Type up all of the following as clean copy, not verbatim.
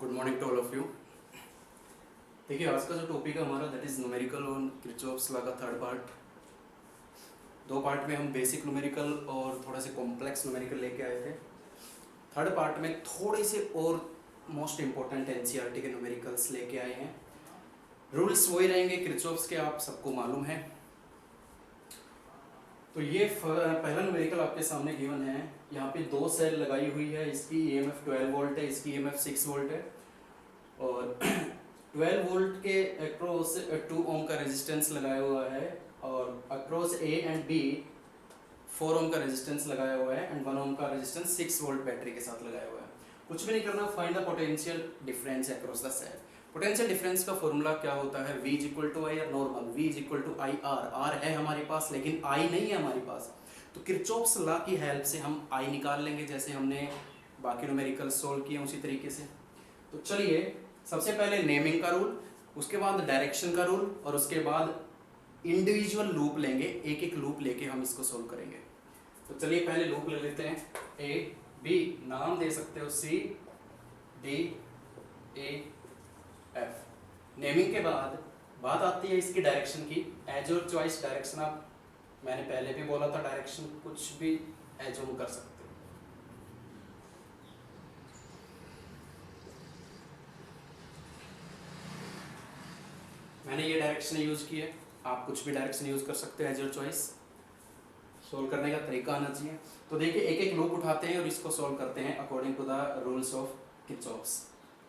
Good morning to all of you. देखिए, आज का जो टॉपिक है हमारा that is numerical on Kirchhoff's law का थर्ड पार्ट। दो पार्ट में हम बेसिक न्यूमेरिकल और थोड़ा से कॉम्प्लेक्स न्यूमेरिकल लेके आए थे। थर्ड पार्ट में थोड़े से और मोस्ट इम्पोर्टेंट एनसीईआरटी के न्यूमेरिकल्स लेके आए हैं। रूल्स वही रहेंगे किरचॉफ्स के, आप सबको मालूम है। तो ये पहला न्यूमेरिकल आपके सामने गिवन है। यहाँ पे दो सेल लगाई हुई है, इसकी ईएमएफ 12 वोल्ट है, इसकी ईएमएफ 6 वोल्ट है और 12 वोल्ट के अक्रॉस 2 ओम का रेजिस्टेंस लगाया हुआ है और अक्रॉस ए एंड बी 4 ओम का रेजिस्टेंस लगाया हुआ है एंड 1 ओम का रेजिस्टेंस 6 वोल्ट बैटरी के साथ लगाया हुआ है। कुछ भी नहीं करना, find the potential difference across the cell. Potential difference का फॉर्मूला क्या होता है? V is equal to I और normal, V is equal to I R है हमारे पास लेकिन I नहीं है हमारे पास। तो किरचॉफ्स लॉ की हेल्प से हम I निकाल लेंगे, जैसे हमने बाकी न्यूमेरिकल सोल्व किए उसी तरीके से। तो चलिए, सबसे पहले नेमिंग का रूल, उसके बाद डायरेक्शन का रूल और उसके बाद इंडिविजुअल लूप लेंगे, एक एक लूप लेके हम इसको सोल्व करेंगे। तो चलिए पहले लूप ले लेते हैं। ए बी, नाम दे सकते हो C D A F. Naming के बाद बात आती है इसकी डायरेक्शन की। एज और चॉइस डायरेक्शन, आप मैंने पहले भी बोला था डायरेक्शन कुछ भी एज्यूम कर सकते हो। मैंने ये डायरेक्शन यूज की है, आप कुछ भी डायरेक्शन यूज कर सकते हो एज योर चॉइस। सोल्व करने का तरीका आना चाहिए। तो देखिए, एक एक लूप उठाते हैं और इसको सोल्व करते हैं according to the rules of Kirchhoff's.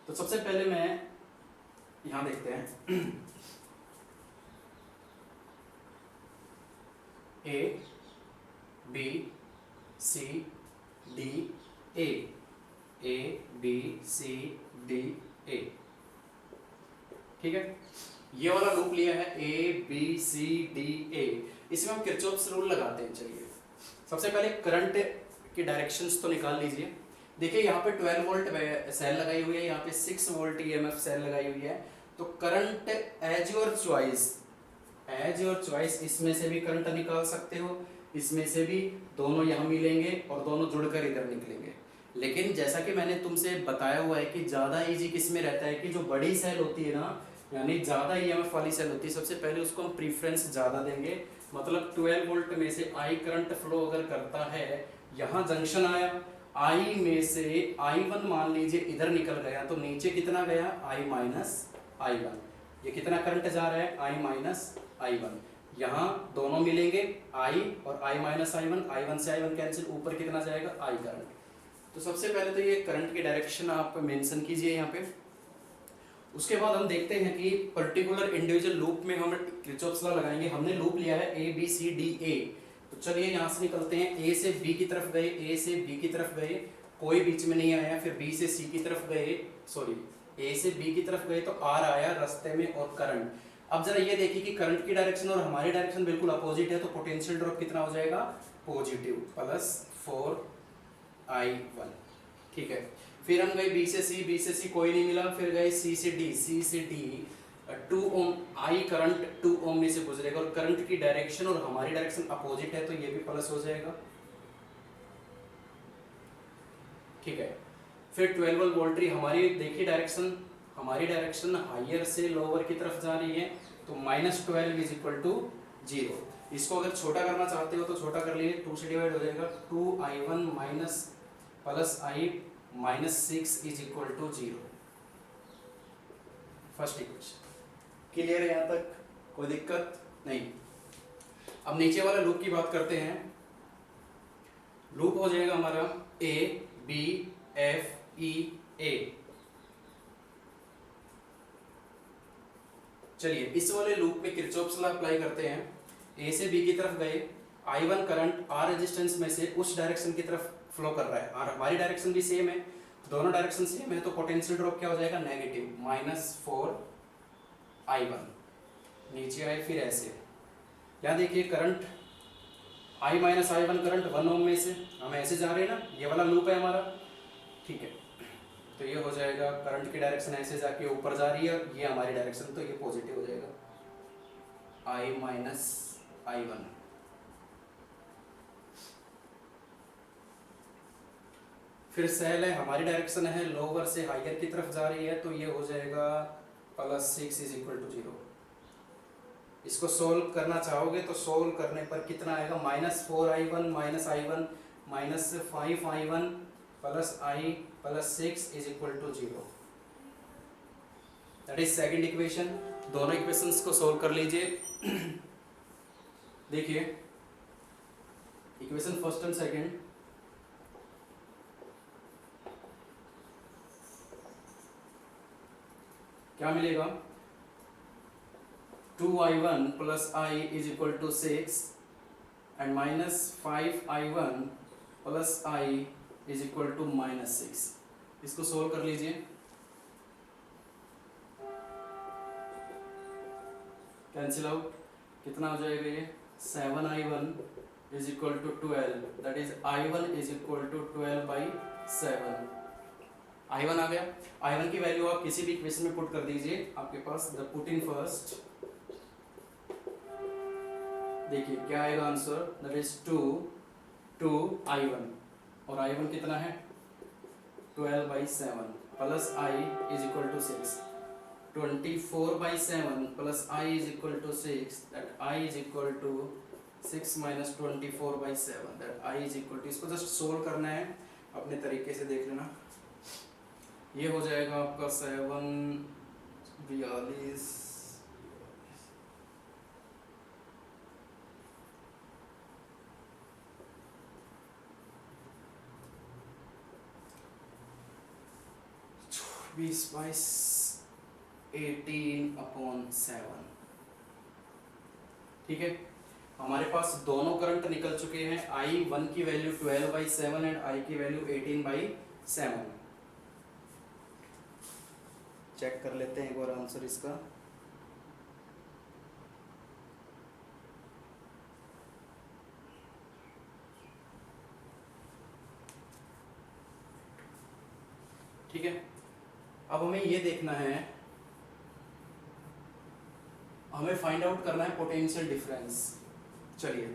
तो सबसे पहले मैं यहाँ देखते हैं A B C D A B C D A, ठीक है। ये वाला लूप लिया है ए बी सी डी ए, इसमें हम किरचॉफ्स रूल लगाते हैं। चलिए, सबसे पहले करंट की डायरेक्शंस तो निकाल लीजिए। देखिए, यहाँ पे 12 वोल्ट सेल लगाई हुई है, यहाँ पे 6 वोल्ट ईएमएफ सेल लगाई हुई है। तो करंट एज योर चॉइस, इसमें से भी करंट निकाल सकते हो, इसमें से भी, दोनों यहाँ मिलेंगे और दोनों जुड़कर इधर निकलेंगे। लेकिन जैसा कि मैंने तुमसे बताया हुआ है कि ज़्यादा इजी किस में रहता है कि जो बड़ी सेल होती है ना, यानी ज़्यादा ईएमएफ वाली सेल होती है, सबसे पहले उसको हम प्रीफरेंस ज़्यादा देंगे। मतलब 12 वोल्ट में से आई करंट फ्लो अगर करता है, यहाँ जंक्शन आया, आई में से I1 मान लीजिए इधर निकल गया, तो नीचे कितना गया? I minus I1। ये कितना करंट जा रहा है? I minus I1। यहाँ दोनों मिलेंगे, I और I माइनस I1, I1 से I1 कैंसिल, ऊपर कितना जाएगा? I current. तो सबसे पहले तो ये करंट की डायरेक्शन आप मेंशन कीजिए यहाँ पे। उसके बाद हम देखते हैं कि पर्टिकुलर इंडिविजुअल लूप में हम किरचॉफ्स लॉ लगाएंगे। हमने लूप लिया है ए बी सी डी ए। तो चलिए यहाँ से निकलते हैं। ए से बी की तरफ गए, ए से बी की तरफ गए, कोई बीच में नहीं आया। फिर बी से सी की तरफ गए, ए से बी की तरफ गए तो आर आया रास्ते में और करंट। अब जरा ये देखिए कि करंट की डायरेक्शन और हमारी डायरेक्शन बिल्कुल अपोजिट है, तो पोटेंशियल ड्रॉप कितना हो जाएगा? पॉजिटिव, प्लस 4I1, ठीक है। फिर हम गए बी से सी कोई नहीं मिला, फिर गए सी से डी 2 ओम, आई करंट 2 ओम में से गुजरेगा और करंट की डायरेक्शन और हमारी डायरेक्शन अपोजिट है, तो ये भी प्लस हो जाएगा, ठीक है। फिर 12 वोल्ट हमारी देखिए डायरेक्शन, हमारी डायरेक्शन हायर से लोअर की तरफ जा रही है, तो -12 इज इक्वल टू 0। इसको अगर छोटा करना चाहते हो तो छोटा कर लीजिए, 2 से डिवाइड हो जाएगा, 2I1 minus plus I minus 6 is equal to 0। First equation clear है? यहाँ तक कोई दिक्कत नहीं। अब नीचे वाला लूप की बात करते हैं। लूप हो जाएगा हमारा ए बी एफ ई ए। चलिए, इस वाले लूप में किरचॉफ्स लॉ अप्लाई करते हैं। ए से बी की तरफ गए, I1 करंट आर रेजिस्टेंस में से उस डायरेक्शन की तरफ फ्लो कर रहा है और हमारी डायरेक्शन भी सेम है, दोनों डायरेक्शन सेम है, तो पोटेंशियल ड्रॉप क्या हो जाएगा? Negative, -4I1। नीचे आए, फिर ऐसे, यहाँ देखिए current I minus I1 current 1 ओम में से, हम ऐसे जा रहे हैं ना, ये वाला लूप है हमारा, ठीक है। तो ये हो जाएगा, करंट की डायरेक्शन ऐसे जाके ऊपर जा रही है, ये हमारी डायरेक्शन, तो ये पॉजिटिव हो जाएगा, I माइनस I1। फिर सेल है, हमारी डायरेक्शन है लोअर से हायर की तरफ जा रही है, तो ये हो जाएगा +6 इज इक्वल टू 0। इसको सोल्व करना चाहोगे तो सोल्व करने पर कितना आएगा, -4i1 -i1 -5i1 plus i plus 6 is equal to 0। That is second equation. दोनों इक्वेशंस को सोल्व कर लीजिए। देखिए इक्वेशन फर्स्ट एंड सेकंड, क्या मिलेगा, 2i1 plus i is equal to 6 and -5i1 plus i is equal to -6। इसको solve कर लीजिए। कैंसिल आउट, कितना हो जाएगा ये, 7i1 is equal to 12, that is i1 is equal to 12/7। i1 आ गया। i1 की वैल्यू आप किसी भी इक्वेशन में पुट कर दीजिए, आपके पास द पुट इन फर्स्ट, देखिए क्या आएगा आंसर, दैट इज 2 और i1 कितना है 12/7 plus i is equal to 6, 24/7 plus i is equal to 6, that i is equal to 6 minus 24/7, that i is equal to, इसको जस्ट सोल्व करना है अपने तरीके से, देख लेना। ये हो जाएगा आपका 7 42 20/18/7। ठीक है, हमारे पास दोनों करंट निकल चुके हैं। i1 की वैल्यू 12/7 एंड i की वैल्यू 18/7। चेक कर लेते हैं एक बार आंसर इसका। ठीक है, अब हमें ये देखना है, हमें फाइंड आउट करना है पोटेंशियल डिफरेंस। चलिए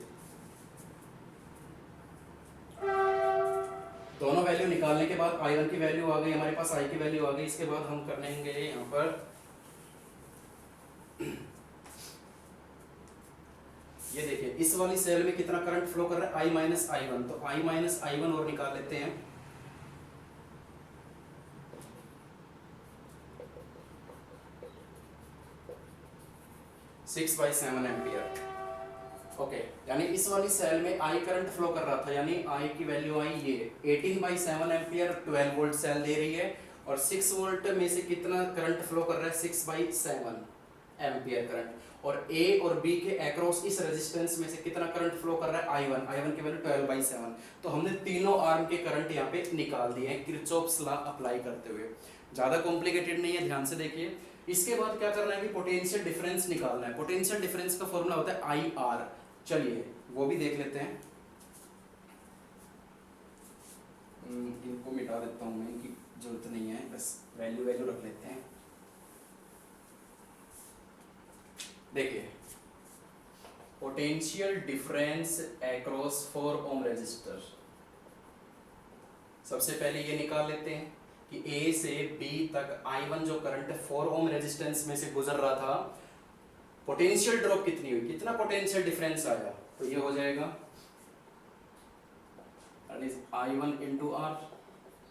दोनों वैल्यू निकालने के बाद i1 की वैल्यू आ गई हमारे पास, i की वैल्यू आ गई, इसके बाद हम कर लेंगे यहाँ पर ये देखिए इस वाली सेल में कितना करंट फ्लो कर रहा है, i माइनस i1, तो i माइनस i1 और निकाल लेते हैं। Six by 7 ampere. ओके, यानी इस वाली सेल में I करंट फ्लो कर रहा था, यानी I की वैल्यू आई ये 18/7 एम्पियर, 12 वोल्ट सेल दे रही है, और 6 वोल्ट में से कितना करंट फ्लो कर रहा है, 6/7 एम्पियर करंट, और A और B के अक्रॉस इस रेजिस्टेंस में से कितना करंट फ्लो कर रहा है, I1 की वैल्यू 12/7। तो हमने तीनों आर्म के करंट यहाँ पे निकाल दिए हैं किरचॉफ्स लॉ अप्लाई करते हुए। ज़्यादा कॉम्प्लिकेटेड नहीं है, ध्यान से देखिए। इसके बाद क्या करना है कि पोटेंशियल डिफरेंस निकालना है। पोटेंशियल डिफरेंस का फॉर्मूला होता है IR, चलिए वो भी देख लेते हैं। इनको मिटा देता हूँ मैं, इनकी जरूरत नहीं है, बस वैल्यू रख लेते हैं। देखिए potential difference across 4 ohm resistor, सबसे पहले ये निकाल लेते हैं कि A से B तक I1 जो करंट 4 ओम रेजिस्टेंस में से गुजर रहा था, पोटेंशियल ड्रॉप कितनी हुई, कितना पोटेंशियल डिफरेंस आया, तो ये हो जाएगा I1 इंटू R।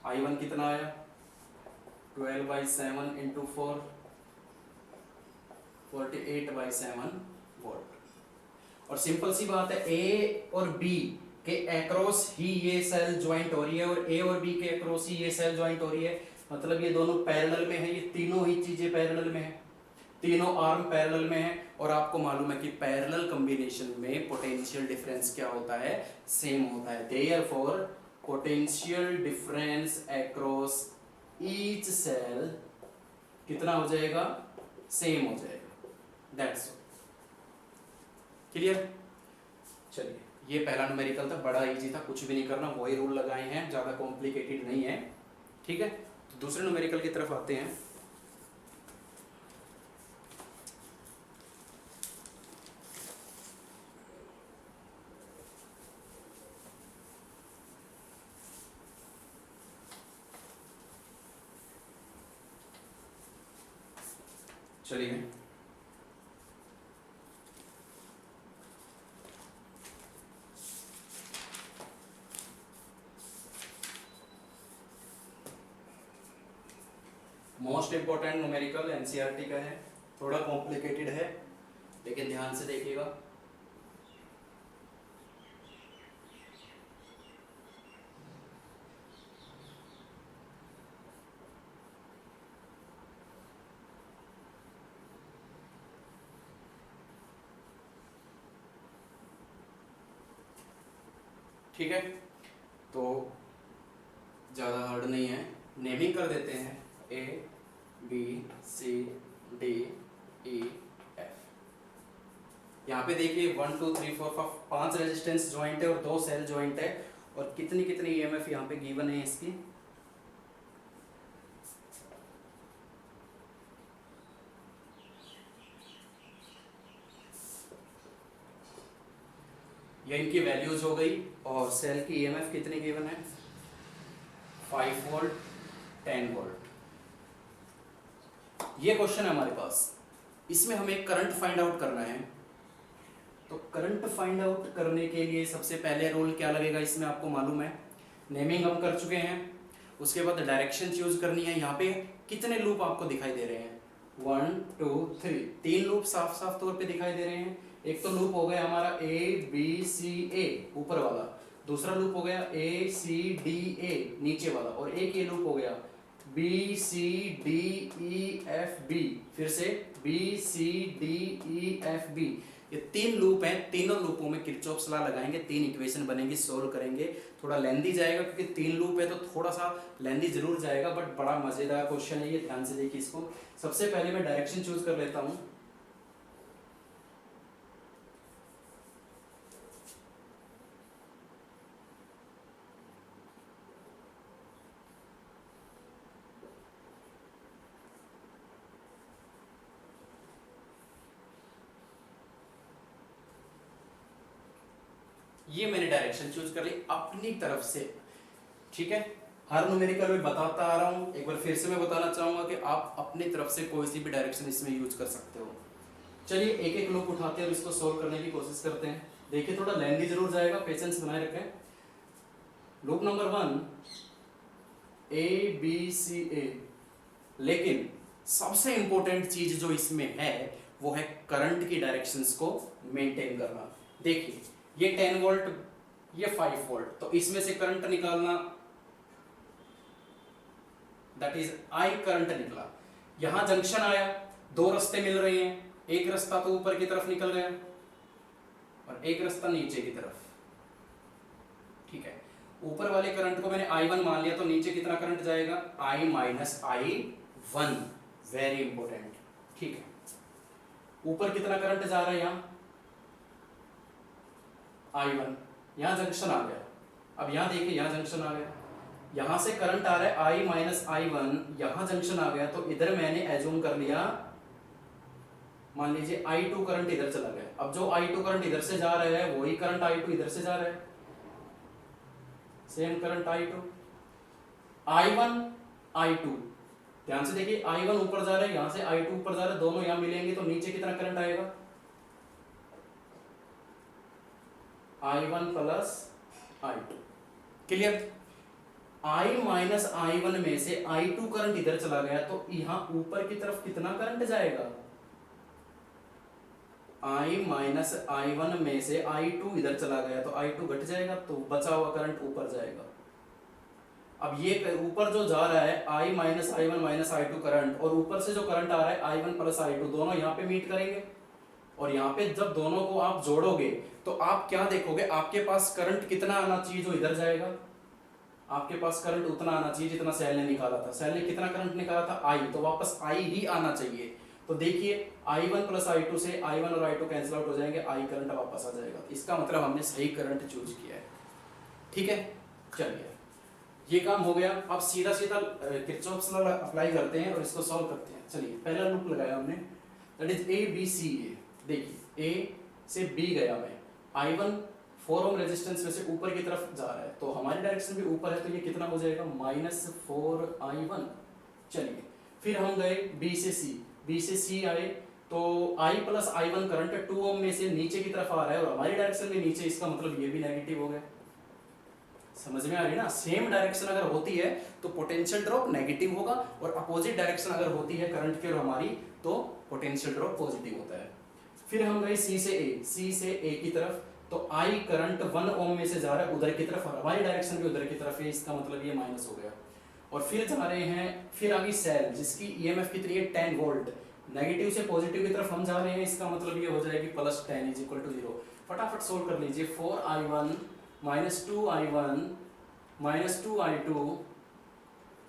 I1 कितना आया 12/7 इंटू 4, 48/7 वोल्ट। और सिंपल सी बात है, A और B के अक्रॉस ही ये सेल ज्वाइंट हो रही है, और A और B के अक्रॉस ही ये सेल ज्वाइंट हो रही है, मतलब ये दोनों पैरेलल में है, ये तीनों ही चीजें पैरेलल में है, तीनों आर्म पैरेलल में है। और आपको मालूम है कि पैरेलल कॉम्बिनेशन में पोटेंशियल डिफरेंस क्या होता है, सेम होता है। Therefore potential difference across each cell कितना हो जाएगा, सेम हो जाएगा। That's clear. चलिए ये पहला न्यूमेरिकल था, बड़ा इजी था, कुछ भी नहीं करना, वही रूल लगाए हैं, ज़्यादा कॉम्प्लिकेटेड नहीं है। ठीक है, तो दूसरे न्यूमेरिकल की तरफ आते हैं। चलिए मोस्ट इंपॉर्टेंट न्यूमेरिकल एनसीईआरटी का है, थोड़ा कॉम्प्लिकेटेड है लेकिन ध्यान से देखिएगा। ठीक है, तो ज़्यादा हार्ड नहीं है, नेमिंग कर देते हैं A B C D E F. यहाँ पे देखिए 1 2 3 4 5 रेजिस्टेंस ज्वाइंट है और 2 सेल ज्वाइंट है, और कितनी कितनी ईएमएफ यहाँ पे गिवन है इसकी। ये इनकी वैल्यूज हो गई, और सेल की ईएमएफ कितनी गिवन है 5 वोल्ट 10 वोल्ट। ये क्वेश्चन है हमारे पास, इसमें हमें करंट फाइंड आउट करना है। तो करंट फाइंड आउट करने के लिए सबसे पहले रूल क्या लगेगा इसमें आपको मालूम है, नेमिंग हम कर चुके हैं। उसके बाद डायरेक्शन चूज करनी है। यहाँ पे कितने लूप आपको दिखाई दे रहे हैं 1 2 3, 3 लूप साफ साफ तौर पे दिखाई दे रहे हैं। एक तो लूप हो गया हमारा ए बी सी ए ऊपर वाला, दूसरा लूप हो गया ए सी डी ए नीचे वाला, और एक ये लूप हो गया B C D E F B, फिर से B C D E F B. ये 3 लूप हैं, तीनों लूपों में किरचॉफ्स लॉ लगाएंगे, 3 इक्वेशन बनेंगी, सोल्व करेंगे। थोड़ा लेंदी जाएगा क्योंकि 3 लूप है तो थोड़ा सा लेंदी जरूर जाएगा, बट बड़ा मजेदार क्वेश्चन है ये, ध्यान से देखिए इसको। सबसे पहले मैं डायरेक्शन चूज कर लेता हूँ। ये मैंने डायरेक्शन चूज कर ली अपनी तरफ से, ठीक है। हर न्यूमेरिकल में बताता आ रहा हूं, एक बार फिर से मैं बताना चाहूंगा कि आप अपनी तरफ से कोई सी भी डायरेक्शन इसमें यूज कर सकते हो। चलिए एक एक लूप उठाते हैं और इसको सोल्व करने की कोशिश करते हैं। देखिए थोड़ा लेंदी जरूर जाएगा, पेशेंस बनाए रखें। Loop number 1 A B C A, लेकिन सबसे इंपॉर्टेंट चीज जो इसमें है वो है करंट की डायरेक्शंस को मेंटेन करना। देखिए ये 10 वोल्ट, ये 5 वोल्ट, तो इसमें से करंट निकालना, दैट इज आई करंट निकला। यहां जंक्शन आया, 2 रास्ते मिल रहे हैं, एक रास्ता तो ऊपर की तरफ निकल गया और एक रास्ता नीचे की तरफ, ठीक है। ऊपर वाले करंट को मैंने I1 मान लिया, तो नीचे कितना करंट जाएगा I minus I1, very important, ठीक है। ऊपर कितना करंट जा रहा है यहां I1, यहां जंक्शन आ गया। अब यहां देखिए यहां जंक्शन आ गया, यहां से करंट आ रहा है I माइनस I1, यहां जंक्शन आ गया, तो इधर मैंने एज्यूम कर लिया, मान लीजिए I2 करंट इधर चला गया। अब जो I2 करंट इधर से जा रहा है वही करंट I2 इधर से जा रहा है, same current I2, I1 I2, ध्यान से देखिए I1 ऊपर जा रहा है, यहां से I2 ऊपर जा रहा है, दोनों यहां मिलेंगे तो नीचे कितना करंट आएगा I1 plus I2, clear. I minus I1 में से I2 करंट इधर चला गया, तो यहां ऊपर की तरफ कितना करंट जाएगा I माइनस I1 में से I2 इधर चला गया, तो I2 घट जाएगा, तो बचा हुआ करंट ऊपर जाएगा। अब ये ऊपर जो जा रहा है I minus I1 minus I2 current, और ऊपर से जो करंट आ रहा है I1 प्लस I2, दोनों यहाँ पे मीट करेंगे, और यहाँ पे जब दोनों को आप जोड़ोगे तो आप क्या देखोगे, आपके पास करंट कितना आना चाहिए जो इधर जाएगा, आपके पास करंट उतना आना चाहिए जितना सेल ने निकाला था। सेल ने कितना करंट निकाला था I, तो वापस I ही आना चाहिए। तो देखिए I1 प्लस I2 से I1 और I2 कैंसिल आउट हो जाएंगे, I करंट वापस आ जाएगा। इसका मतलब हमने सही करंट चूज किया है, ठीक है। चलिए ये काम हो गया। अब सीधा सीधा किरचॉफ्स लॉ अप्लाई करते हैं और इसको सॉल्व करते हैं। चलिए पहला लूप लगाया हमने, that is A B C A. देखिए A से B गया मैं, I1 4 ओम रेजिस्टेंस में से ऊपर की तरफ जा रहा है, तो हमारी डायरेक्शन भी ऊपर है, तो ये कितना हो जाएगा -4I1। चलिए फिर हम गए B से C, बी से सी आए तो आई प्लस आई वन करंट 2 ओम में से नीचे की तरफ आ रहा है और हमारी डायरेक्शन में नीचे, इसका मतलब ये भी नेगेटिव हो गया। समझ में आ रही ना, सेम डायरेक्शन अगर होती है तो पोटेंशियल ड्रॉप नेगेटिव होगा और अपोजिट डायरेक्शन अगर होती है करंट की और हमारी तो पोटेंशियल ड्रॉप पॉजिटिव होता है। फिर हम गए सी से ए की तरफ, तो आई करंट 1 ओम में से जा रहा है उधर की तरफ और हमारी डायरेक्शन भी उधर की तरफ है, इसका मतलब ये माइनस हो गया। और फिर जा रहे हैं, फिर आ गई सेल जिसकी ईएमएफ कितनी है 10 वोल्ट, नेगेटिव से पॉजिटिव की तरफ हम जा रहे हैं, इसका मतलब ये हो जाएगी प्लस 10 इज इक्वल टू 0। फटाफट सोल्व कर लीजिए, 4i1 minus 2i1 minus 2i2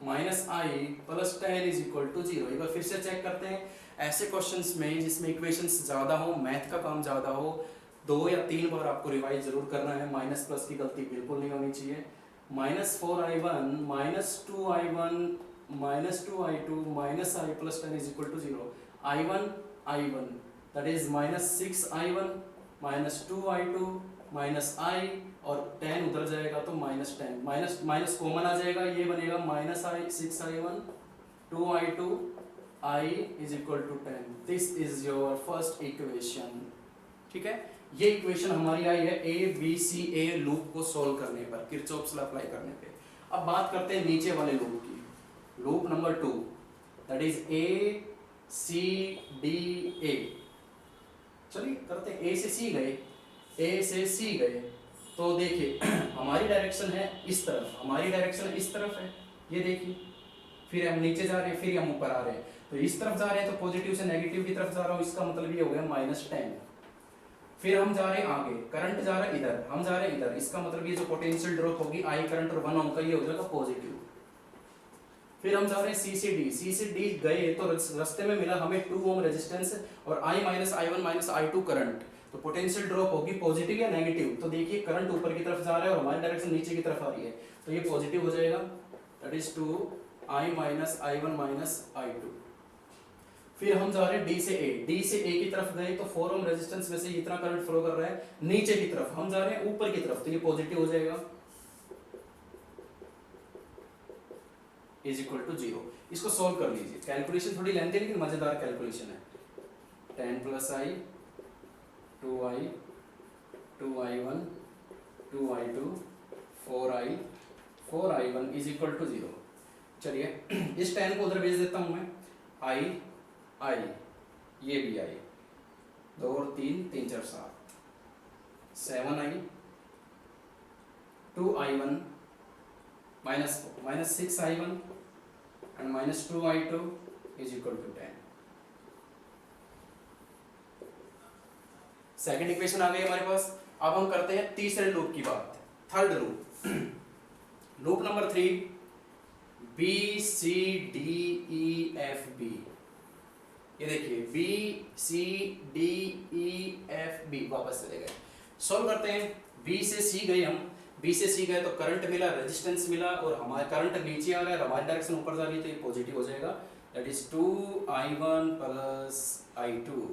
minus I plus 10 is equal to 0। एक बार फिर से चेक करते हैं, ऐसे क्वेश्चंस में जिसमें इक्वेशंस ज़्यादा हो, मैथ का काम ज़्यादा हो, 2 या 3 बार आपको रिवाइज जरूर करना है, माइनस प्लस की गलती बिल्कुल नहीं होनी चाहिए। Minus 4i1 minus 2i1 minus 2i2 minus I plus 10 is equal to 0। i1 that is minus 6i1 minus 2i2 minus I और 10 उधर जाएगा तो माइनस 10, माइनस माइनस कॉमन आ जाएगा, ये बनेगा minus I 6i1 2i2 i is equal to 10। This is your first equation. ठीक है, ये इक्वेशन हमारी आई है A B C A loop को सोल्व करने पर, किरचॉफ्स लॉ अप्लाई करने पे। अब बात करते हैं नीचे वाले लूप की, loop number 2 that is A C D A. चलिए करते हैं, ए से सी गए, ए से सी गए तो देखिए हमारी डायरेक्शन है इस तरफ, हमारी डायरेक्शन इस तरफ है, ये देखिए। फिर हम नीचे जा रहे हैं, फिर हम ऊपर आ रहे हैं, तो इस तरफ जा रहे हैं तो पॉजिटिव से नेगेटिव की तरफ जा रहा हूँ, इसका मतलब ये हो गया माइनस 10। फिर हम जा रहे हैं आगे, करंट जा रहा है इधर, हम जा रहे हैं इधर, इसका मतलब ये जो पोटेंशियल ड्रॉप होगी आई करंट और 1 ओम का, ये हो जाएगा पॉजिटिव। फिर हम जा रहे हैं सी से डी गए तो रास्ते में मिला हमें 2 ओम रेजिस्टेंस और I minus i1 minus i2 current, तो पोटेंशियल ड्रॉप होगी पॉजिटिव या नेगेटिव। तो देखिए करंट ऊपर की तरफ जा रहा है और हमारी डायरेक्शन नीचे की तरफ आ रही है, तो ये पॉजिटिव हो जाएगा, that is 2i minus i1 minus i2। फिर हम जा रहे हैं डी से ए की तरफ गए तो 4 ओम रेजिस्टेंस में से इतना करंट फ्लो कर रहा है नीचे की तरफ, हम जा रहे हैं ऊपर की तरफ, तो ये पॉजिटिव हो जाएगा, इज इक्वल टू 0। इसको सोल्व कर लीजिए, कैलकुलेशन थोड़ी लेंथी लेकिन मजेदार कैलकुलेशन है। 10 plus I 2i 2i1 2i2 4i1 is equal to 0। चलिए इस 10 को उधर भेज देता हूं मैं, आई ये भी आई, 2 और 3 3 4 7 7i 2i1 minus 6i1 minus माइनस 2i2 is equal to 10। Second equation आ गई हमारे पास। अब हम करते हैं तीसरे लूप की बात, third loop, loop number 3 B C D E F B. ये देखिए B C D E F B, वापस चले गए, सॉल्व करते हैं। बी से सी गए हम, बी से सी गए तो करंट मिला, रेजिस्टेंस मिला और हमारा करंट नीचे आ रहा है, हमारी डायरेक्शन ऊपर जा रही है तो ये पॉजिटिव हो जाएगा, that is 2i1 plus i2।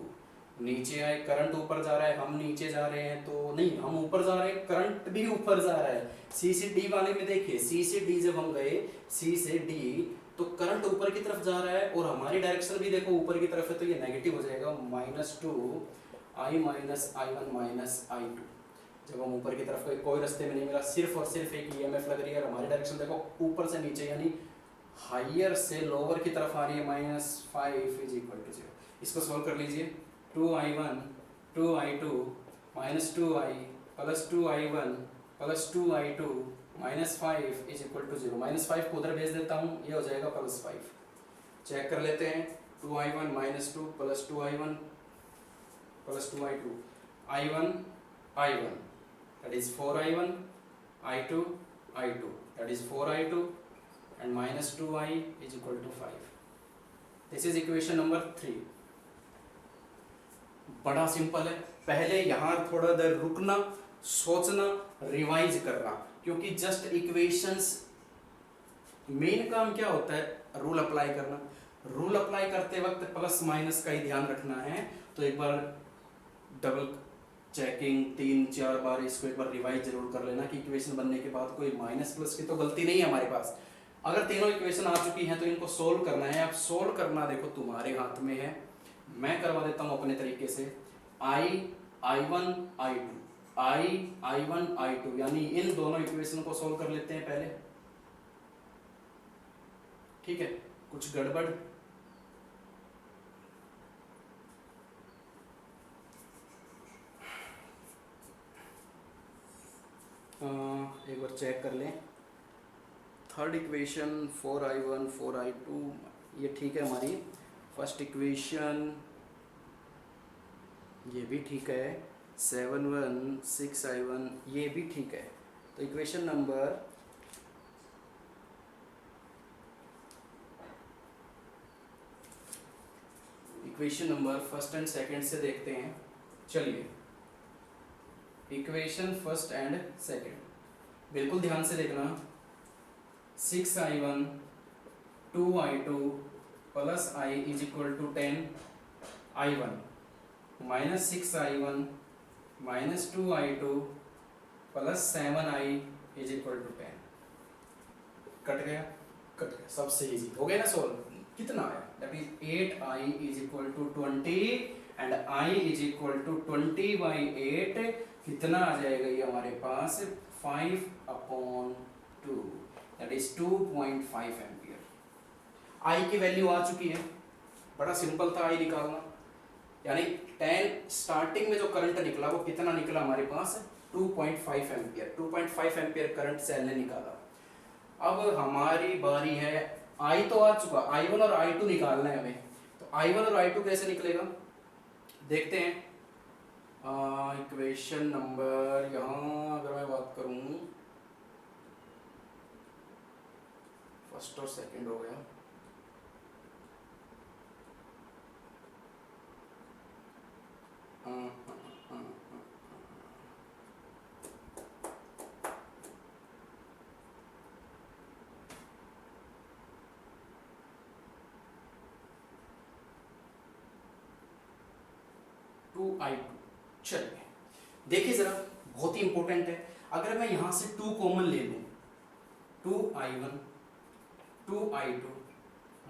नीचे आए, करंट ऊपर जा रहा है, हम नीचे जा रहे हैं, तो नहीं हम ऊपर जा रहे हैं, करंट भी ऊपर जा रहा है। सी से डी वाले में देखिए, सी से डी जब हम गए, सी से डी तो करंट ऊपर की तरफ जा रहा है और हमारी डायरेक्शन भी देखो ऊपर की तरफ है, तो ये नेगेटिव हो जाएगा, -2i minus i1 minus i2। जब हम ऊपर की तरफ गए कोई रास्ते में नहीं मिला, सिर्फ और सिर्फ एक ईएमएफ लग रही है, हमारी डायरेक्शन देखो ऊपर से नीचे यानी हायर से लोअर की तरफ आ रही है, -5 इज इक्वल टू 0। इसको सोल्व कर लीजिए, 2i1 2i2 minus 2i plus 2i1 plus 2i2 minus 5 is equal to 0। -5 को उधर भेज देता हूँ, ये हो जाएगा +5। चेक कर लेते हैं, 2i1 minus 2 plus 2i1 plus 2i2 i1 that is 4i1 i2 that is 4i2 and minus 2i is equal to 5। this is equation number 3। बड़ा सिंपल है, पहले यहाँ थोड़ा देर रुकना, सोचना, रिवाइज करना, क्योंकि जस्ट इक्वेशंस मेन काम क्या होता है, रूल अप्लाई करना। रूल अप्लाई करते वक्त प्लस माइनस का ही ध्यान रखना है, तो एक बार डबल चेकिंग 3-4 बार इसको एक बार रिवाइज जरूर कर लेना कि इक्वेशन बनने के बाद कोई माइनस प्लस की तो गलती नहीं है हमारे पास। अगर तीनों इक्वेशन आ चुकी हैं तो इनको सोल्व करना है। अब सोल्व करना देखो तुम्हारे हाथ में है, मैं करवा देता हूँ अपने तरीके से। I1 I2 I1 I2 यानी इन दोनों इक्वेशन को सोल्व कर लेते हैं पहले, ठीक है। कुछ गड़बड़? एक बार चेक कर लें। थर्ड इक्वेशन 4I1 4I2 ये ठीक है हमारी। फर्स्ट इक्वेशन ये भी ठीक है। 7I1 6I1 ये भी ठीक है। तो equation number first and second से देखते हैं। चलिए इक्वेशन फर्स्ट एंड सेकंड बिल्कुल ध्यान से देखना। 6I1 2I2 plus I is equal to 10I1 minus 6I1 minus 2I2 plus 7I is equal to 10। Cut गया? कट गया। सबसे इजी हो गया ना सोल्व। कितना आया? That is 8I is equal to 20 and I is equal to 20/8। कितना आ जाएगा ये हमारे पास? 5/2 दैट इज 2.5 एम्पियर। I की वैल्यू आ चुकी है। बड़ा सिंपल था I निकालना। यानी 10 स्टार्टिंग में जो करंट निकला वो कितना निकला हमारे पास? 2.5 एम्पियर। 2.5 एम्पियर करंट सेल ने निकाला। अब हमारी बारी है। I तो आ चुका, I1 और I2 निकालना है हमें। तो I1 और I2 कैसे निकलेगा देखते हैं। इक्वेशन नंबर यहाँ अगर मैं बात करूँ, फर्स्ट और सेकंड हो गया। I2 चलिए देखिए जरा, बहुत ही इंपॉर्टेंट है। अगर मैं यहां से 2 कॉमन ले लूं, 2I1 2I2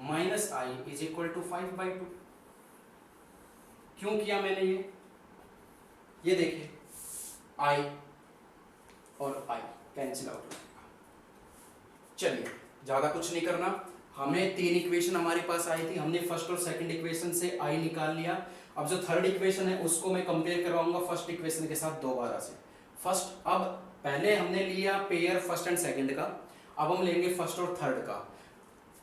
minus I is equal to 5/2। क्यों किया मैंने ये देखिए I और I कैंसिल आउट हो जाएगा। चलिए ज्यादा कुछ नहीं करना। हमें 3 इक्वेशन हमारे पास आई थी, हमने फर्स्ट और सेकंड इक्वेशन से I निकाल लिया। अब जो थर्ड इक्वेशन है उसको मैं कंपेयर करवाऊंगा फर्स्ट इक्वेशन के साथ दोबारा से। फर्स्ट, अब पहले हमने लिया पेयर फर्स्ट एंड सेकंड का, अब हम लेंगे फर्स्ट और थर्ड का।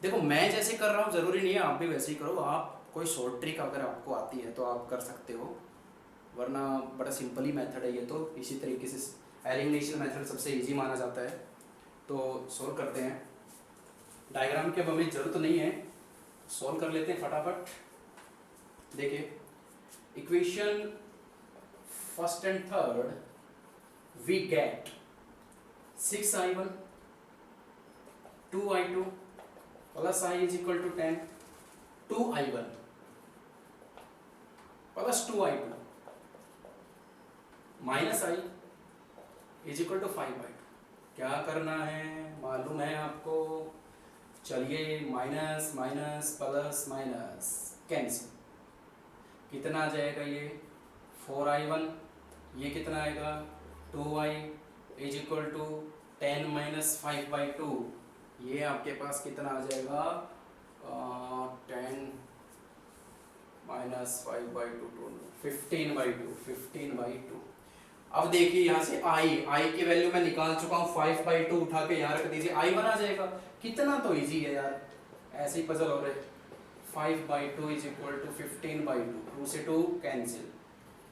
देखो मैं जैसे कर रहा हूँ जरूरी नहीं है आप भी वैसे ही करो। आप कोई शॉर्ट ट्रिक अगर आपको आती है तो आप कर सकते हो, वरना बड़ा सिंपल ही मेथड है ये तो। इसी तरीके से एलिमिनेशन मेथड सबसे ईजी माना जाता है। तो सोल्व करते हैं। डायग्राम की अब हमें जरूरत नहीं है, सोल्व कर लेते हैं फटाफट। देखिए equation first and third we get 6I1 2I2 plus I is equal to 10, 2I1 plus 2I2 minus I is equal to 5/2। क्या करना है मालूम है आपको? चलिए minus minus plus minus cancel. कितना आ जाएगा ये? 4I1। ये कितना आएगा? 2I is equal to 10 minus 5/2। ये आपके पास कितना आ जाएगा? 10 माइनस 5/2 15/2। अब देखिए यहाँ से I की वैल्यू मैं निकाल चुका हूँ। 5/2 उठा के यहाँ रख दीजिए, I1 आ जाएगा। कितना तो इजी है यार, ऐसे ही पजल हो रहे। 5/2 इज इक्वल टू 15/2, 2 से 2 कैंसिल,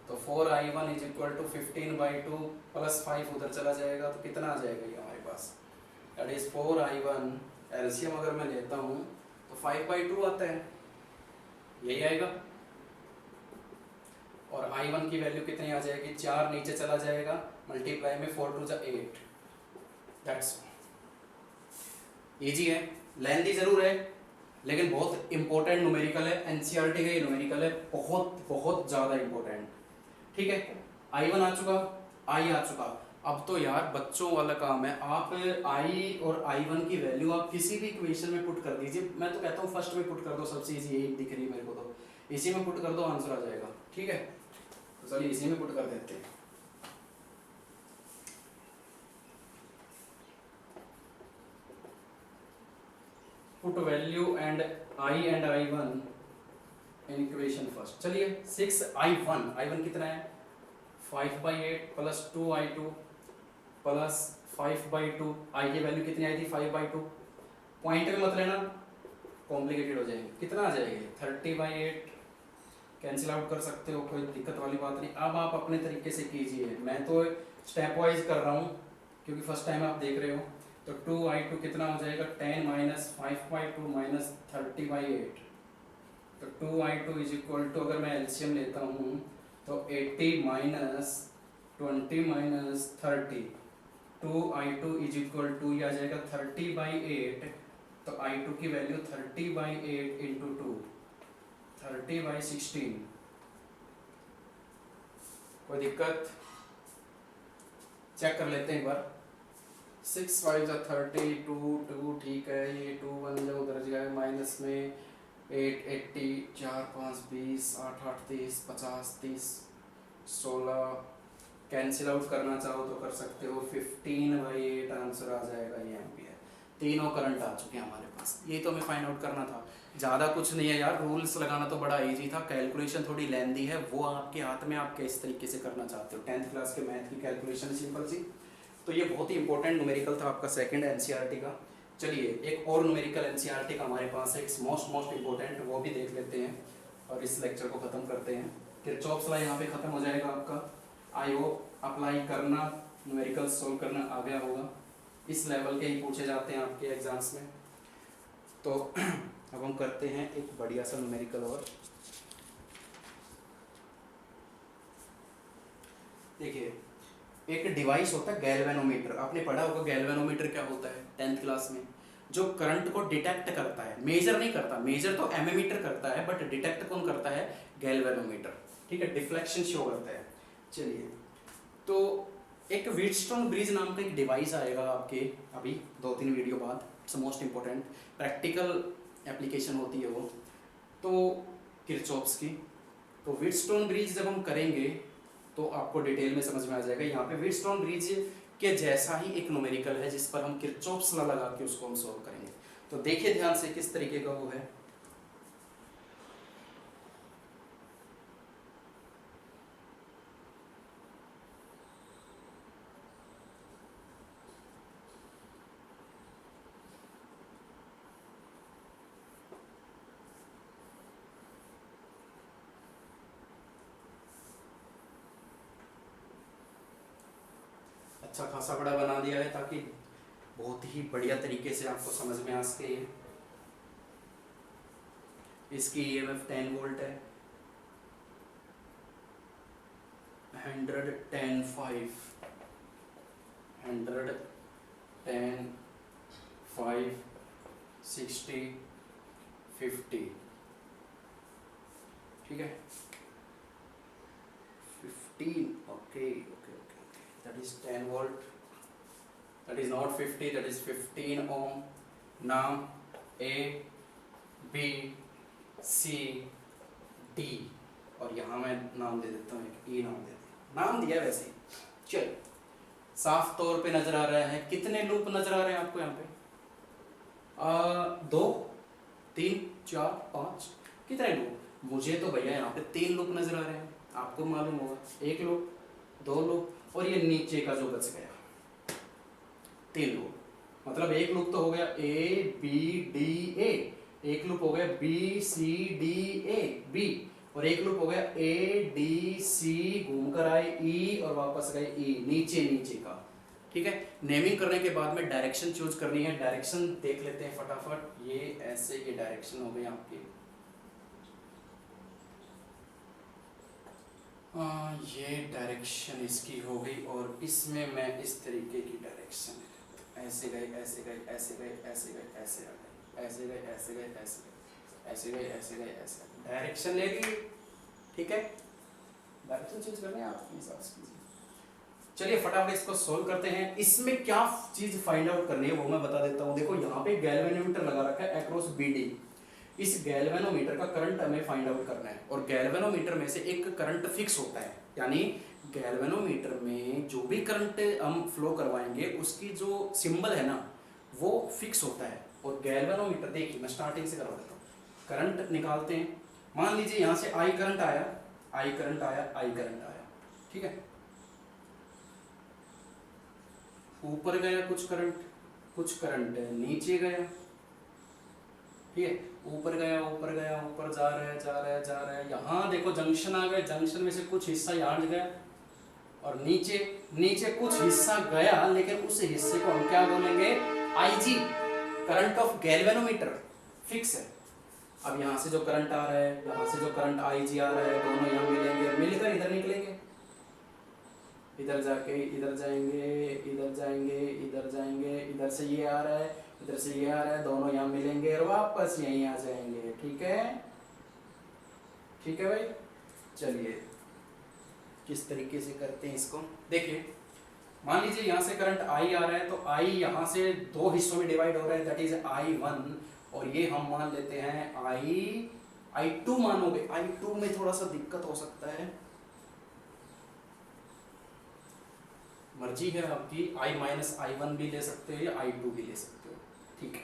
तो 4I1 is equal to 15/2 plus 5 उधर चला जाएगा, तो कितना आ जाएगा ये हमारे पास? दैट इज 4I1 एलसीएम अगर मैं लेता हूँ तो 5/2 आता है, यही आएगा। और I1 की वैल्यू कितनी आ जाएगी? 4 नीचे चला जाएगा, मल्टीप्लाई में 4 2 जा 8। दैट्स इजी है, लेंथी जरूर है लेकिन बहुत इंपॉर्टेंट न्यूमेरिकल है। एनसीईआरटी का ये न्यूमेरिकल है, बहुत बहुत ज़्यादा इंपॉर्टेंट। ठीक है, I1 आ चुका, I आ चुका। अब तो यार बच्चों वाला काम है। आप आई और I1 की वैल्यू आप किसी भी इक्वेशन में पुट कर दीजिए। मैं तो कहता हूँ फर्स्ट में पुट कर दो, सबसे इजी यही दिख रही है मेरे को, तो इसी में पुट कर दो, आंसर आ जाएगा। ठीक है, तो चलिए इसी में पुट कर देते हैं। Put value and I and I1 in equation first. चलिए 6I1 कितना है 5/8 प्लस 2I2 प्लस 5/2। आई की वैल्यू कितनी आई थी 5/2। पॉइंट में मत लेना, कॉम्प्लिकेटेड हो जाएंगे। कितना आ जाएगा 30/8, कैंसिल आउट कर सकते हो, कोई दिक्कत वाली बात नहीं। अब आप अपने तरीके से कीजिए, मैं तो स्टेप वाइज कर रहा हूँ क्योंकि फर्स्ट टाइम आप देख रहे हो। तो 2I2 कितना हो जाएगा 10 माइनस 5/2 माइनस 30/8। तो 2I2 इज इक्वल टू, अगर मैं एलसीएम लेता हूँ तो 80 minus 20 minus 30, 2I2 is equal to ये आ जाएगा 30/8। तो I2 की वैल्यू 30/8 इंटू 2, 30/16। कोई दिक्कत? चेक कर लेते हैं एक बार। 6 5 जा 30, 2 ठीक है, ये 2 1 जा उधर जाएगा माइनस में 8 80, 4 5 20, 8 8 30, 50 30, 16। कैंसिल आउट करना चाहो तो कर सकते हो, 15/8 आंसर आ जाएगा ये एम्पियर। तीनों करंट आ चुके हैं हमारे पास, ये तो हमें फाइंड आउट करना था। ज़्यादा कुछ नहीं है यार, रूल्स लगाना तो बड़ा इजी था, कैलकुलेशन थोड़ी लेंदी है, वो आपके हाथ में, आप किस तरीके से करना चाहते हो। 10th क्लास के मैथ की कैलकुलेशन सिंपल सी। तो ये बहुत ही इंपॉर्टेंट न्यूमेरिकल था आपका सेकंड एनसीईआरटी का। चलिए एक और न्यूमेरिकल एनसीईआरटी का हमारे पास है, मोस्ट इंपॉर्टेंट, वो भी देख लेते हैं और इस लेक्चर को ख़त्म करते हैं। किरचॉफ्स लॉ यहाँ पे ख़त्म हो जाएगा आपका। आई होप अप्लाई करना, न्यूमेरिकल सोल्व करना आ गया होगा। इस लेवल के ही पूछे जाते हैं आपके एग्जाम्स में। तो अब हम करते हैं एक बढ़िया सा न्यूमेरिकल और। देखिए एक डिवाइस होता है गैल्वेनोमीटर, आपने पढ़ा होगा गैल्वेनोमीटर क्या होता है 10th क्लास में। जो करंट को डिटेक्ट करता है, मेजर नहीं करता, मेजर तो एमीमीटर करता है, बट डिटेक्ट कौन करता है गैल्वेनोमीटर। ठीक है, डिफ्लेक्शन शो करता है। चलिए तो एक व्हीटस्टोन ब्रिज नाम का एक डिवाइस आएगा आपके अभी 2-3 वीडियो बाद। It's most important, practical application होती है वो तो किरचॉफ्स की। तो व्हीटस्टोन ब्रिज जब हम करेंगे तो आपको डिटेल में समझ में आ जाएगा। यहाँ पे व्हीटस्टोन ब्रिज के जैसा ही एक न्यूमेरिकल है जिस पर हम किरचॉफ्स लॉ लगा के उसको हम सॉल्व करेंगे। तो देखिए ध्यान से किस तरीके का वो है। अच्छा खासा बड़ा बना दिया है ताकि बहुत ही बढ़िया तरीके से आपको समझ में आ सके। इसकी EMF 10 वोल्ट है, 110 5, 110 5, 60 50। ठीक है 15, okay okay okay, that is 10 volt, that is not 50, that is 15 ohm। नाम A B C D, और यहाँ मैं नाम दे देता हूँ एक E नाम दे देता, नाम दिया वैसे ही। चल साफ तौर पे नजर आ रहा है, कितने लूप नजर आ रहे हैं आपको यहाँ पे 2 3 4 5, कितने लूप? मुझे तो भैया यहाँ पे 3 लूप नजर आ रहे हैं, आपको मालूम होगा 1 लूप 2 लूप और ये नीचे का जो बच गया 3 लूप। मतलब एक लूप तो हो गया A B D A, एक लूप हो गया B C D A B, और एक लूप हो गया A D C घूम कर आए E और वापस गए E, नीचे नीचे का। ठीक है, नेमिंग करने के बाद में डायरेक्शन चूज करनी है। डायरेक्शन देख लेते हैं फटाफट। ये ऐसे ये डायरेक्शन हो गई आपकी, ये डायरेक्शन इसकी हो गई, और इसमें मैं इस तरीके की डायरेक्शन ऐसे गए ऐसे गए ऐसे गए ऐसे गए ऐसे आ गए ऐसे गए ऐसे गए ऐसे गए ऐसे गए ऐसे गए ऐसे, डायरेक्शन ले ली। ठीक है, डायरेक्शन चेंज करने आप अपने हिसाब से कीजिए। चलिए फटाफट इसको सोल्व करते हैं। इसमें क्या चीज फाइंड आउट करनी है वो मैं बता देता हूँ। देखो यहाँ पे गैल्वेनोमीटर लगा रखा है अक्रॉस BD। इस गैल्वेनोमीटर का करंट हमें फाइंड आउट करना है और गैल्वेनोमीटर में से एक करंट फिक्स होता है, यानी गैल्वेनोमीटर में जो भी करंट हम फ्लो करवाएंगे उसकी जो सिंबल है ना वो फिक्स होता है। और गैल्वेनोमीटर देखिए मैं स्टार्टिंग से करवा देता हूँ। करंट निकालते हैं, मान लीजिए यहाँ से I करंट आया, I करंट आया, I करंट आया, ठीक है। ऊपर गया कुछ करंट नीचे गया, ठीक है। ऊपर गया, ऊपर जा रहा है। यहाँ देखो जंक्शन आ गए, जंक्शन में से कुछ हिस्सा यहाँ गया और नीचे कुछ हिस्सा गया, लेकिन उस हिस्से को हम क्या बोलेंगे, IG, current of galvanometer fix है। अब यहाँ से जो करंट आ रहा है, यहाँ से जो करंट IG आ रहा है, दोनों यहाँ मिलेंगे, मिलकर इधर निकलेंगे, इधर जाके इधर जाएंगे, इधर से ये आ रहा है, इधर से ये आ रहा है, दोनों यहाँ मिलेंगे और वापस यहीं आ जाएंगे, ठीक है भाई। चलिए किस तरीके से करते हैं इसको देखिए। मान लीजिए यहाँ से करंट I आ रहा है, तो I यहाँ से दो हिस्सों में डिवाइड हो रहा है, दैट इज I1, और ये हम मान लेते हैं I2 मानोगे। I2 में थोड़ा सा दिक्कत हो सकता है, मर्जी है आपकी, I माइनस I1 भी ले सकते हो या I2 भी ले सकते हो, ठीक है।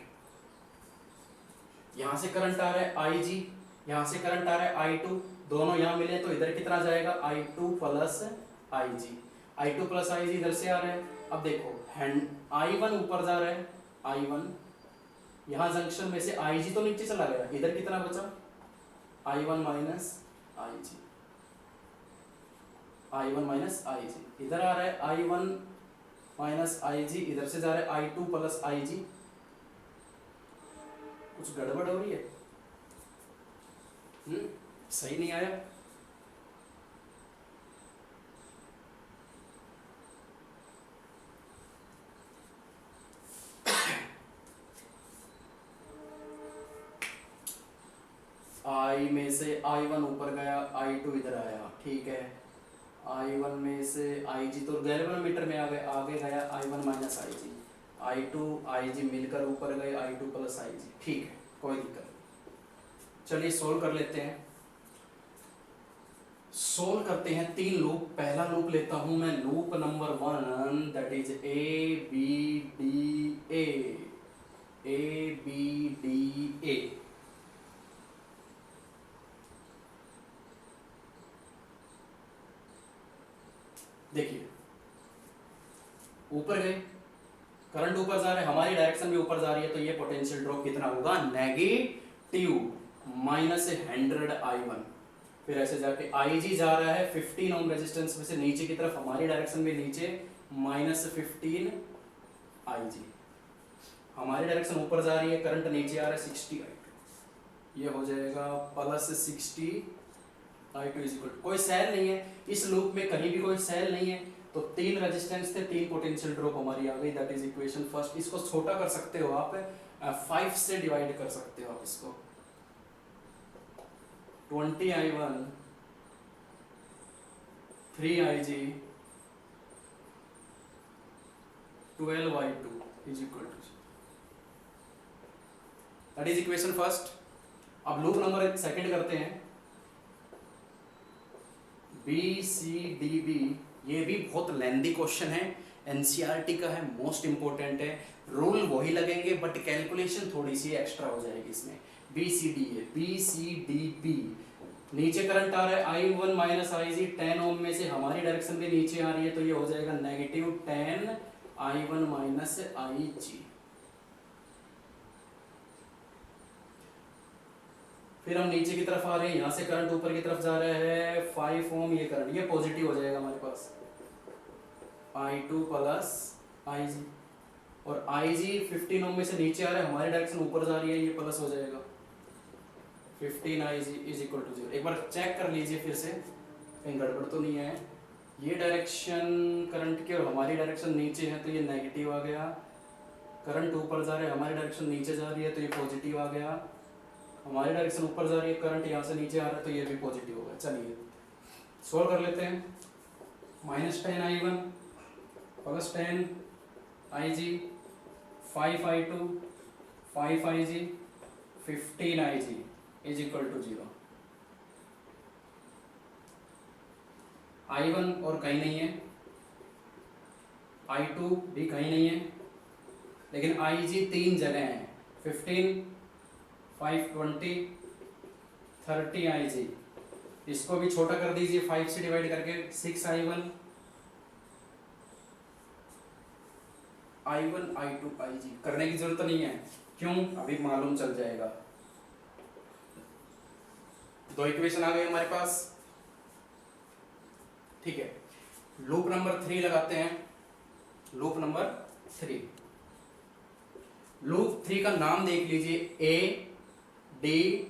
यहाँ से करंट आ रहा है IG, यहाँ से करंट आ रहा है I2, दोनों यहाँ मिले तो इधर कितना जाएगा, I2 प्लस IG इधर से आ रहा है। अब देखो I1 ऊपर जा रहा है, I1 यहाँ जंक्शन में से IG तो नीचे चला गया, इधर कितना बचा, I1 माइनस IG, इधर आ रहा है I1 माइनस IG, इधर से जा रहा है I2 प्लस IG। कुछ गड़बड़ हो रही है, सही नहीं आया। I में से I1 ऊपर गया, I2 इधर आया, ठीक है। I1 में से IG तो गैल्वेनोमीटर में आगे गया I1 माइनस IG, IG मिलकर ऊपर गए I2 प्लस IG, ठीक है, कोई दिक्कत नहीं। चलिए सोल्व कर लेते हैं। सोल्व करते हैं 3 लूप। पहला लूप लेता हूं मैं, loop number 1, that is ABDA। देखिए ऊपर गए, करंट ऊपर जा रहा है, हमारी डायरेक्शन भी ऊपर जा रही है, तो ये पोटेंशियल ड्रॉप कितना होगा, नेगेटिव माइनस 100I1। फिर ऐसे जाके IG जा रहा है 15 ओम रेजिस्टेंस में से नीचे की तरफ, हमारी डायरेक्शन में नीचे, माइनस 15IG। हमारी डायरेक्शन ऊपर जा रही है, करंट नीचे आ रहा है 60I2, ये हो जाएगा प्लस 60I2 इज इक्वल, कोई सेल नहीं है इस लूप में, कहीं भी कोई सेल नहीं है, तो 3 रेजिस्टेंस थे, 3 पोटेंशियल ड्रॉप हमारी आ गई, दैट इज इक्वेशन फर्स्ट। इसको छोटा कर सकते हो आप, 5 से डिवाइड कर सकते हो आप इसको, 20I1 3IG 12I2 is equal to, that is equation first. अब लूप नंबर सेकंड करते हैं, BCDB। ये भी बहुत लेंदी क्वेश्चन है, NCERT का है, मोस्ट इंपोर्टेंट है। रूल वही लगेंगे बट कैलकुलेशन थोड़ी सी एक्स्ट्रा हो जाएगी इसमें। BCDB, नीचे करंट आ रहा है I1 माइनस IG, 10 ओम में से हमारी डायरेक्शन भी नीचे आ रही है, तो ये हो जाएगा नेगेटिव 10I1 माइनस IG। फिर हम नीचे की तरफ आ रहे हैं, यहाँ से करंट ऊपर की तरफ जा रहा है 5 ओम, ये करंट ये पॉजिटिव हो जाएगा हमारे पास, I2 प्लस IG, और IG 15 ओम में से नीचे आ रहा है, हमारी डायरेक्शन ऊपर जा रही है, ये प्लस हो जाएगा 15IG इज इक्वल टू 0। एक बार चेक कर लीजिए फिर से, कहीं गड़बड़ तो नहीं है। ये डायरेक्शन करंट की और हमारी डायरेक्शन नीचे है, तो ये नेगेटिव आ गया। करंट ऊपर जा रहा है, हमारी डायरेक्शन नीचे जा रही है, तो ये पॉजिटिव आ गया। हमारी डायरेक्शन ऊपर जा रही है, करंट यहाँ से नीचे आ रहा है, तो ये भी पॉजिटिव होगा। चलिए सोल्व कर लेते हैं। -10I1 plus 10 I G, 5i2 5i G 15i G is equal to 0। i1 और कहीं नहीं है, i2 भी कहीं नहीं है, लेकिन i जी 3 जगह हैं, 15 520 30i जी। इसको भी छोटा कर दीजिए 5 से डिवाइड करके, 6i1 i1 i2 i जी करने की जरूरत नहीं है, क्यों, अभी मालूम चल जाएगा। दो इक्वेशन आ गए हमारे पास, ठीक है। लूप नंबर 3 लगाते हैं, लूप नंबर 3। लूप 3 का नाम देख लीजिए, ए डी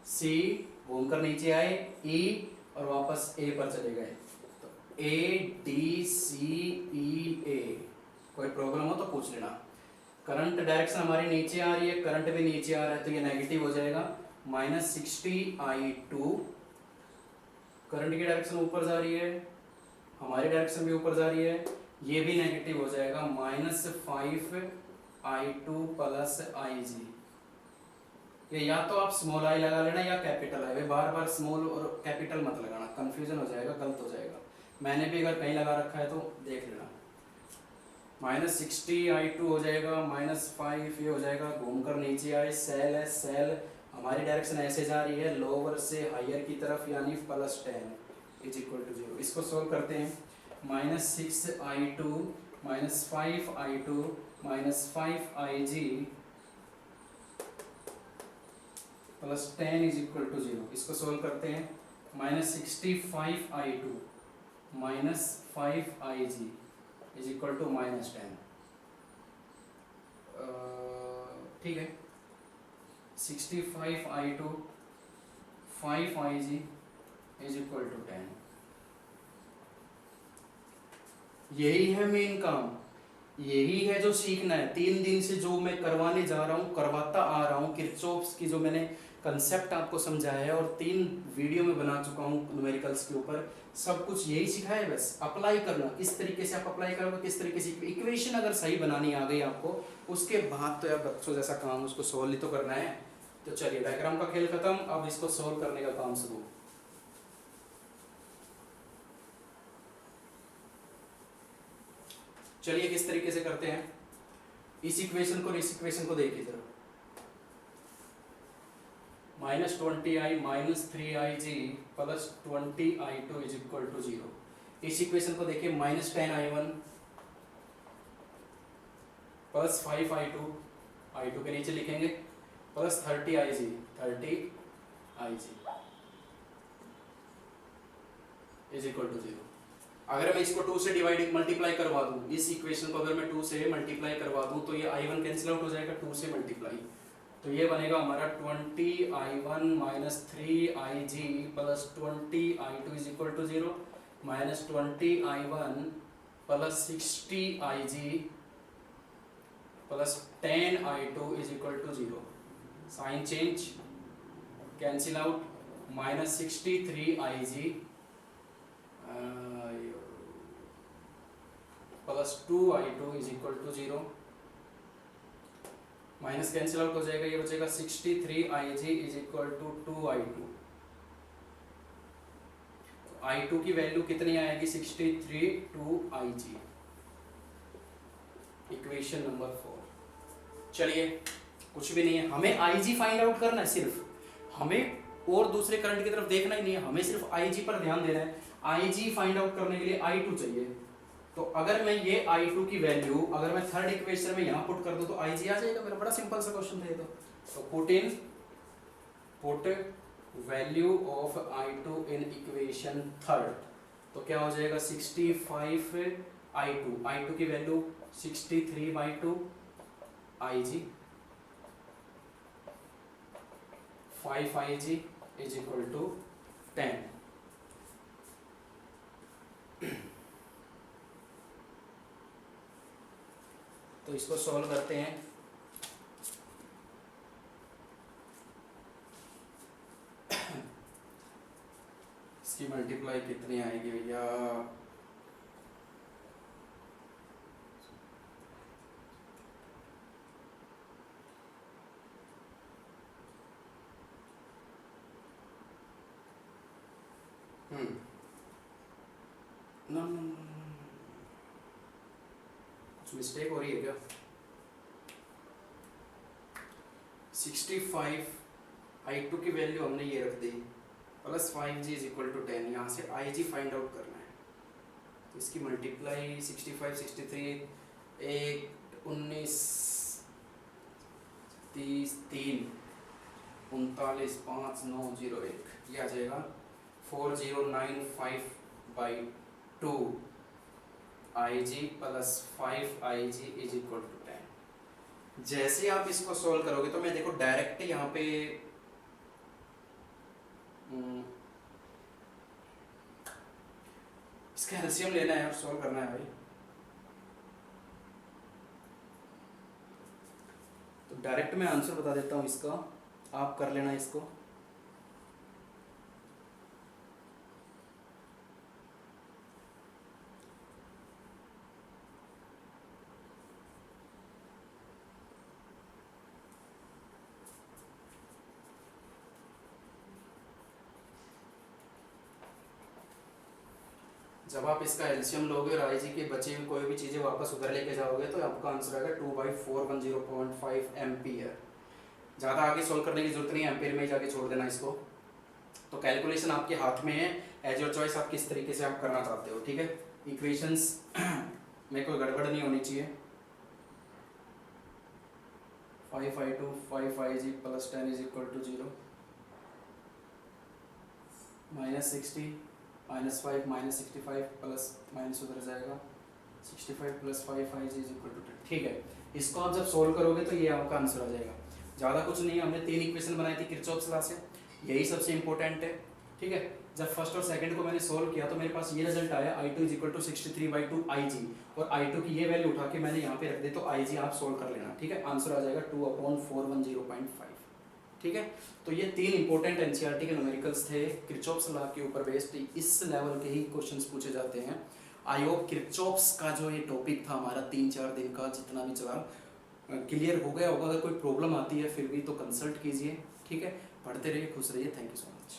सी, घूमकर नीचे आए, ई और वापस ए पर चले गए, तो ए डी सी ई ए। कोई प्रॉब्लम हो तो पूछ लेना। करंट डायरेक्शन हमारी नीचे आ रही है, करंट भी नीचे आ रहा है, तो ये नेगेटिव हो जाएगा, -60i2। करंट की डायरेक्शन ऊपर जा रही है, हमारी डायरेक्शन भी ऊपर जा रही है, ये भी नेगेटिव हो जाएगा, -5i2 प्लस i जी। ये या तो आप स्मॉल आई लगा लेना या capital I, bar bar small और कैपिटल मत लगाना, कंफ्यूजन हो जाएगा, गलत हो जाएगा। मैंने भी अगर कहीं लगा रखा है तो देख लेना। -60i2 हो जाएगा, -5 ये हो जाएगा, घूमकर नीचे आए, सेल है, सेल हमारी डायरेक्शन ऐसे जा रही है लोअर से हायर की तरफ, यानी +10 इज इक्वल टू 0। इसको सोल्व करते हैं, -6i2 -5i2 -5i ji +10 is equal to 0। इसको सोल्व करते हैं, -65i2 -5i G is equal to -10। ठीक है, 65i2 5i G is equal to 10। यही है मेन काम, यही है जो सीखना है। 3 दिन से जो मैं करवाने जा रहा हूँ, करवाता आ रहा हूँ, किरचॉफ्स की जो मैंने कंसेप्ट आपको समझाया है, और 3 वीडियो में बना चुका हूँ न्यूमेरिकल्स के ऊपर, सब कुछ यही सिखाया है। बस अप्लाई करना, किस तरीके से आप अप्लाई करोगे, किस तरीके से इक्वेशन अगर सही बनानी आ गई आपको, उसके बाद तो यार बच्चों जैसा काम उसको सोल्व ही तो करना है। तो चलिए, डायग्राम का खेल खत्म, अब इसको सोल्व करने का काम शुरू। चलिए किस तरीके से करते हैं, इस इक्वेशन को इस इक्वेशन को देखिए जरा, -20i -3i G +20i2 is equal to 0। इस इक्वेशन को देखिए, -10i1 +5i2, i2 के नीचे लिखेंगे, +30i G 30i G is equal to 0। अगर मैं इसको 2 से डिवाइड मल्टीप्लाई करवा दूं, इस इक्वेशन को अगर मैं 2 से मल्टीप्लाई करवा दूं, तो ये i1 कैंसिल आउट हो जाएगा 2 से मल्टीप्लाई, तो ये बनेगा हमारा 20i1 -3i G +20i2 is equal to 0, -20i1 +60i G +10i2 is equal to 0। Sign change, cancel out, -63i G +2i2 is equal to 0। Minus cancel out हो जाएगा, ये बचेगा 63i ji is equal to 2i2। i2 की value कितनी आएगी, 63 2i जी, equation number 4। चलिए, कुछ भी नहीं है, हमें i जी फाइंड आउट करना है सिर्फ, हमें और दूसरे करंट की तरफ देखना ही नहीं है, हमें सिर्फ i जी पर ध्यान देना है। i जी फाइंड आउट करने के लिए i2 चाहिए, तो अगर मैं ये i2 की वैल्यू अगर मैं थर्ड इक्वेशन में यहाँ पुट कर दूं तो i जी आ जाएगा मेरा। बड़ा सिंपल सा क्वेश्चन था ये तो put value of i2 in equation third, तो क्या हो जाएगा 65i2, i2 की value 63/2 i G 5i G is equal to 10। तो इसको सॉल्व करते हैं, इसकी मल्टीप्लाई कितनी आएगी भैया, नो नो नो, कुछ मिस्टेक हो रही है क्या? 65 I2 की वैल्यू हमने ये रख दी plus 5g is equal to 10। यहाँ से IG फाइंड आउट करना है, तो इसकी मल्टीप्लाई 65 63 1 19 30 3 39 5 9 0 1, ये आ जाएगा 4095/2 IG plus 5IG is equal to 10। जैसे आप इसको सॉल्व करोगे तो मैं देखो डायरेक्ट यहाँ पे इसका एलसीएम लेना है और सॉल्व करना है भाई। तो डायरेक्ट मैं आंसर बता देता हूँ इसका, आप कर लेना इसको। जब आप इसका एलसीएम लोगे और आईजी के बचे हुए कोई भी चीज़ें वापस उधर लेके जाओगे तो आपका आंसर आएगा 2/410.5 एम्पियर। ज़्यादा आगे सोल्व करने की जरूरत नहीं है, एम्पियर में ही जाके छोड़ देना इसको। तो कैलकुलेशन आपके हाथ में है, एज योर चॉइस आप किस तरीके से आप करना चाहते हो, ठीक है। इक्वेशंस में कोई गड़बड़ नहीं होनी चाहिए। 5I2 5IG plus 10 is equal to 0, -60 -5 -65 plus minus उधर जाएगा 65 plus 5IG is equal to 10, ठीक है। इसको आप जब सोल्व करोगे तो ये आपका आंसर आ जाएगा। ज़्यादा कुछ नहीं है, हमने 3 इक्वेशन बनाई थी किरचॉफ्स लॉ से, यही सबसे इंपॉर्टेंट है, ठीक है। जब फर्स्ट और सेकंड को मैंने सोल्व किया तो मेरे पास ये रिजल्ट आया I2 is equal to 63/2 IG, और I2 की ये वैल्यू उठा के मैंने यहाँ पे रख दी, तो IG आप सोल्व कर लेना, ठीक है। आंसर आ जाएगा 2/410.5, ठीक है। तो ये 3 इंपॉर्टेंट एनसीईआरटी के न्यूमेरिकल्स थे किरचॉफ्स लॉ के ऊपर बेस्ड, इस लेवल के ही क्वेश्चंस पूछे जाते हैं। आई होप किरचॉफ्स का जो ये टॉपिक था हमारा 3-4 दिन का जितना भी चला क्लियर हो गया होगा। अगर कोई प्रॉब्लम आती है फिर भी तो कंसल्ट कीजिए, ठीक है। पढ़ते रहिए, खुश रहिए, थैंक यू सो मच।